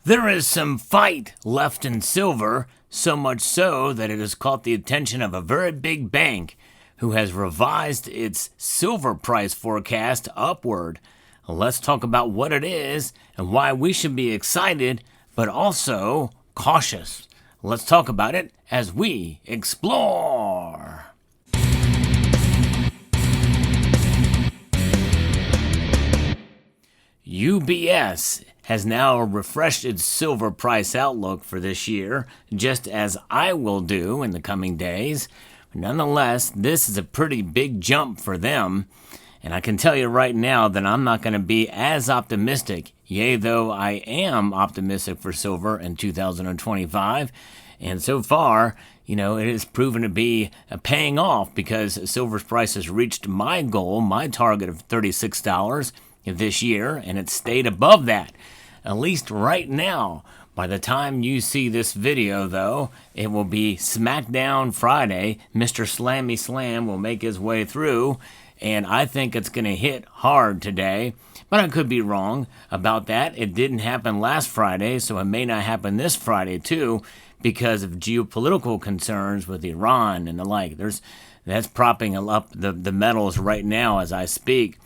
There is some fight left in silver, so much so that it has caught the attention of a very big bank who has revised its silver price forecast upward. Let's talk about what it is and why we should be excited, but also cautious. Let's talk about it as we explore. UBS has now refreshed its silver price outlook for this year, just as I will do in the coming days. Nonetheless, this is a pretty big jump for them, and I can tell you right now that I'm not going to be as optimistic, yea, though I am optimistic for silver in 2025, and so far, it has proven to be paying off because silver's price has reached my goal, my target of $36 this year, and it stayed above that, at least right now. By the time you see this video, though, it will be Smackdown Friday. Mr. Slammy Slam will make his way through, and I think it's going to hit hard today. But I could be wrong about that. It didn't happen last Friday, so it may not happen this Friday, too, because of geopolitical concerns with Iran and the like. That's propping up the metals right now as I speak.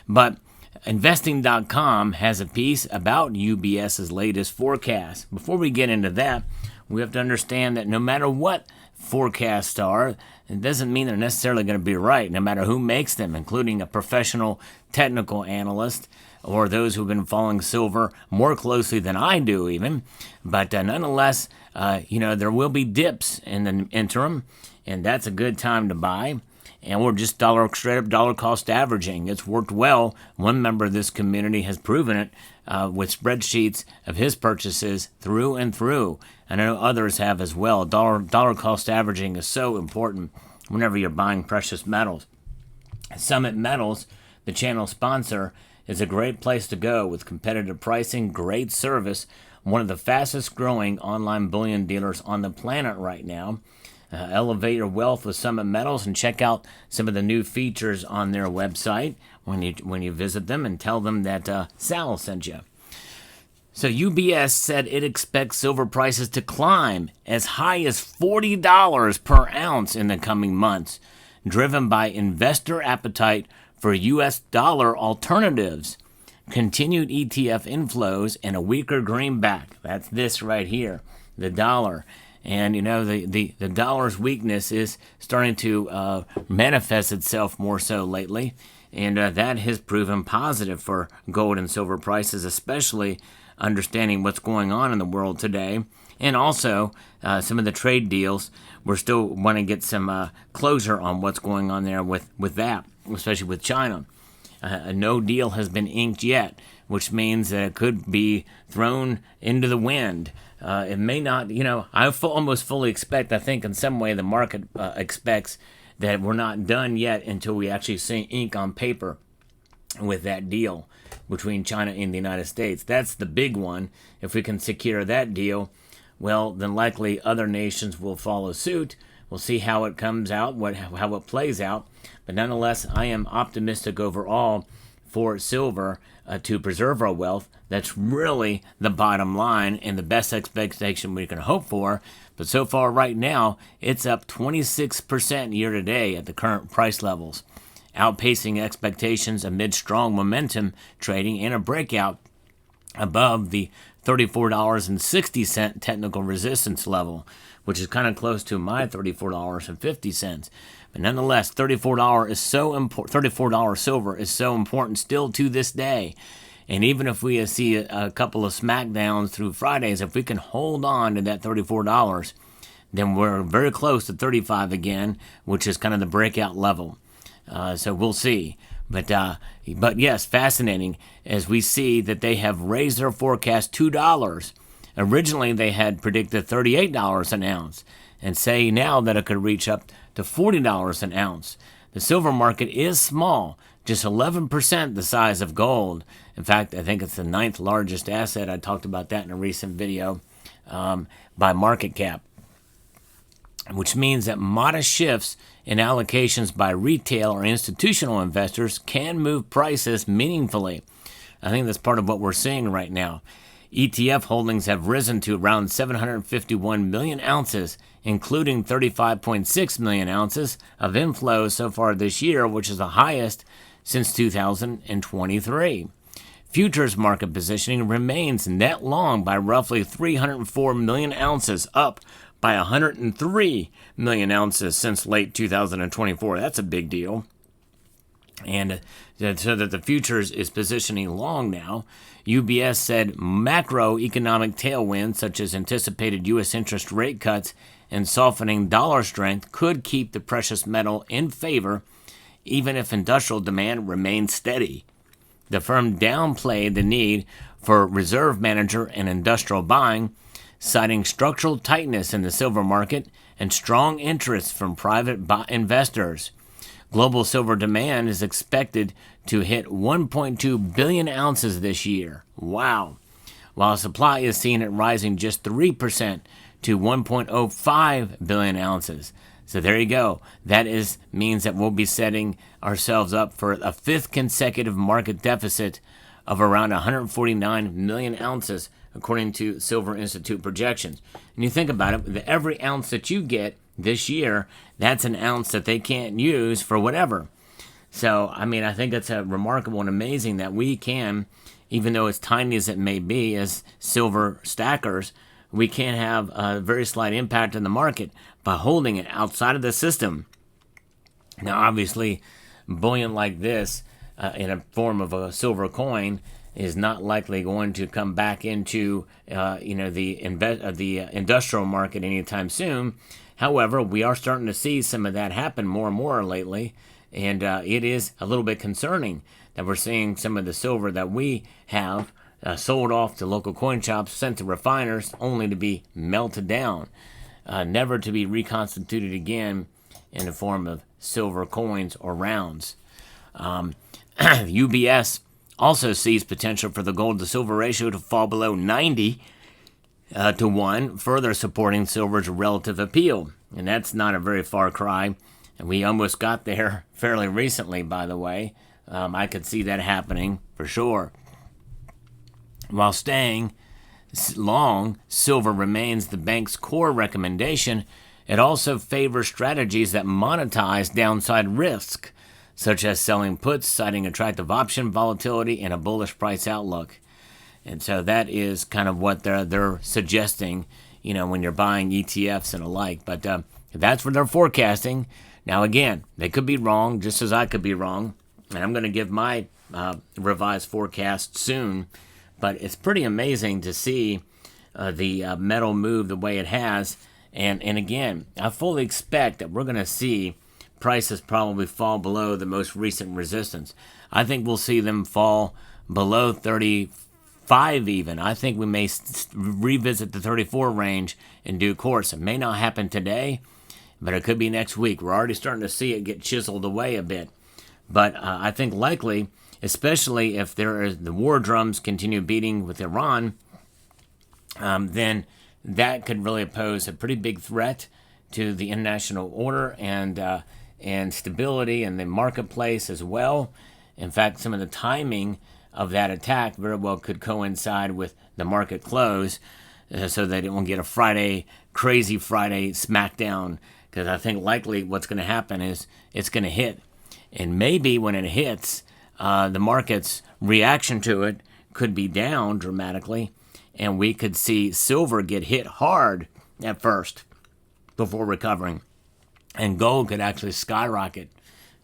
But Investing.com has a piece about UBS's latest forecast. Before we get into that, we have to understand that no matter what forecasts are, it doesn't mean they're necessarily going to be right, no matter who makes them, including a professional technical analyst or those who've been following silver more closely than I do even. But nonetheless, there will be dips in the interim, and that's a good time to buy. And we're just straight up dollar cost averaging. It's worked well. One member of this community has proven it with spreadsheets of his purchases through and through. I know others have as well. Dollar cost averaging is so important whenever you're buying precious metals. Summit Metals, the channel sponsor, is a great place to go with competitive pricing, great service, one of the fastest growing online bullion dealers on the planet right now. Elevate your wealth with Summit Metals and check out some of the new features on their website when you visit them, and tell them that Sal sent you. So UBS said it expects silver prices to climb as high as $40 per ounce in the coming months, driven by investor appetite for U.S. dollar alternatives, continued ETF inflows, and a weaker greenback. That's this right here, the dollar. And, the dollar's weakness is starting to manifest itself more so lately. And that has proven positive for gold and silver prices, especially understanding what's going on in the world today. And also some of the trade deals. We're still want to get some closure on what's going on there with that, especially with China. No deal has been inked yet, which means that it could be thrown into the wind. It may not, I almost fully expect, I think in some way the market expects that we're not done yet until we actually see ink on paper with that deal between China and the United States. That's the big one. If we can secure that deal, well, then likely other nations will follow suit. We'll see how it comes out, how it plays out. But nonetheless, I am optimistic overall for silver to preserve our wealth. That's really the bottom line and the best expectation we can hope for. But so far right now, it's up 26% year to date at the current price levels, outpacing expectations amid strong momentum trading and a breakout above the $34.60 technical resistance level, which is kind of close to my $34.50. But nonetheless, $34 is so important. $34 silver is so important still to this day. And even if we see a couple of smackdowns through Fridays, if we can hold on to that $34, then we're very close to 35 again, which is kind of the breakout level. So we'll see. But yes, fascinating as we see that they have raised their forecast $2. Originally, they had predicted $38 an ounce, and say now that it could reach up to $40 an ounce. The silver market is small, just 11% the size of gold. In fact, I think it's the 9th largest asset. I talked about that in a recent video by market cap, which means that modest shifts in allocations by retail or institutional investors can move prices meaningfully. I think that's part of what we're seeing right now. ETF holdings have risen to around 751 million ounces, including 35.6 million ounces of inflows so far this year, which is the highest since 2023. Futures market positioning remains net long by roughly 304 million ounces, up by 103 million ounces since late 2024. That's a big deal. And so that the futures is positioning long now. UBS said macroeconomic tailwinds, such as anticipated U.S. interest rate cuts and softening dollar strength, could keep the precious metal in favor, even if industrial demand remains steady. The firm downplayed the need for reserve manager and industrial buying, citing structural tightness in the silver market and strong interest from private investors. Global silver demand is expected to hit 1.2 billion ounces this year. Wow. While supply is seen at rising just 3% to 1.05 billion ounces. So there you go. That means that we'll be setting ourselves up for a fifth consecutive market deficit of around 149 million ounces, according to Silver Institute projections. And you think about it, every ounce that you get this year, that's an ounce that they can't use for whatever. So, I mean, I think it's remarkable and amazing that we can, even though as tiny as it may be as silver stackers, we can have a very slight impact on the market by holding it outside of the system. Now, obviously, bullion like this in a form of a silver coin is not likely going to come back into the industrial market anytime soon. However, we are starting to see some of that happen more and more lately, and it is a little bit concerning that we're seeing some of the silver that we have sold off to local coin shops, sent to refiners, only to be melted down, never to be reconstituted again in the form of silver coins or rounds. UBS also sees potential for the gold to silver ratio to fall below 90 to 1, further supporting silver's relative appeal. And that's not a very far cry. And we almost got there fairly recently, by the way. I could see that happening for sure. While staying long, silver remains the bank's core recommendation. It also favors strategies that monetize downside risk, such as selling puts, citing attractive option volatility and a bullish price outlook. And so that is kind of what they're suggesting, when you're buying ETFs and alike. But that's what they're forecasting. Now, again, they could be wrong, just as I could be wrong. And I'm going to give my revised forecast soon. But it's pretty amazing to see the metal move the way it has. And again, I fully expect that we're going to see prices probably fall below the most recent resistance. I think we'll see them fall below 35 even. I think we may revisit the 34 range in due course. It may not happen today, but it could be next week. We're already starting to see it get chiseled away a bit. But I think likely, especially if the war drums continue beating with Iran, then that could really pose a pretty big threat to the international order and stability in the marketplace as well. In fact, some of the timing of that attack very well could coincide with the market close, so that it won't get a crazy Friday smackdown. Because I think likely what's going to happen is it's going to hit. And maybe when it hits, the market's reaction to it could be down dramatically, and we could see silver get hit hard at first before recovering, and gold could actually skyrocket.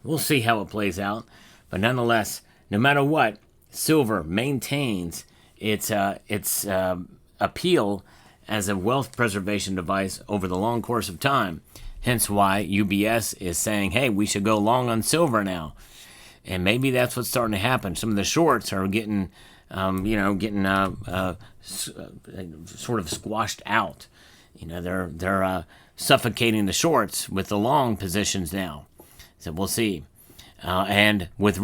We'll see how it plays out, but nonetheless, no matter what, silver maintains its appeal as a wealth preservation device over the long course of time. Hence why UBS is saying, hey, we should go long on silver now. And maybe that's what's starting to happen. Some of the shorts are getting sort of squashed out. They're suffocating the shorts with the long positions now. So we'll see. And with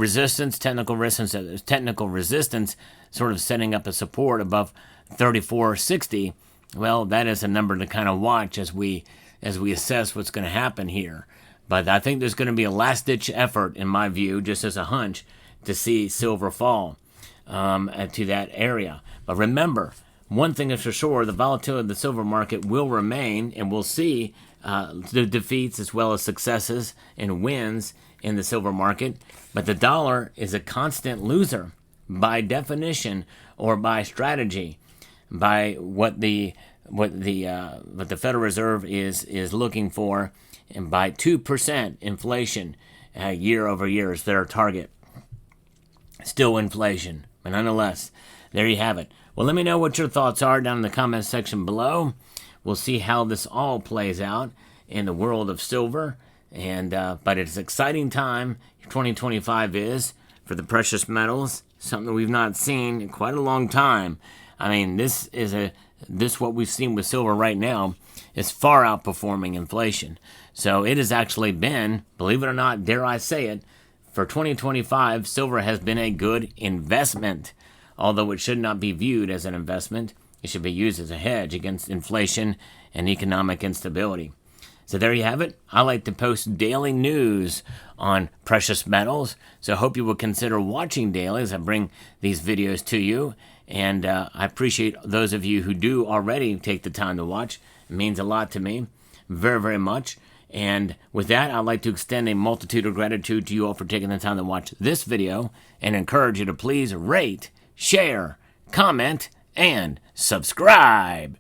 technical resistance, sort of setting up a support above 34.60. Well, that is a number to kind of watch as we assess what's going to happen here. But I think there's going to be a last-ditch effort, in my view, just as a hunch, to see silver fall to that area. But remember, one thing is for sure, the volatility of the silver market will remain, and we'll see the defeats as well as successes and wins in the silver market. But the dollar is a constant loser by definition or by strategy, by what the Federal Reserve is looking for, and by 2% inflation year over year is their target. Still inflation, but nonetheless, there you have it. Well, let me know what your thoughts are down in the comments section below. We'll see how this all plays out in the world of silver. And but it's an exciting time. 2025 is for the precious metals, something we've not seen in quite a long time. I mean, this what we've seen with silver right now is far outperforming inflation. So it has actually been, believe it or not, dare I say it, for 2025, silver has been a good investment. Although it should not be viewed as an investment, it should be used as a hedge against inflation and economic instability. So there you have it. I like to post daily news on precious metals, so I hope you will consider watching daily as I bring these videos to you. And I appreciate those of you who do already take the time to watch. It means a lot to me, very, very much. And with that, I'd like to extend a multitude of gratitude to you all for taking the time to watch this video, and encourage you to please rate, share, comment, and subscribe.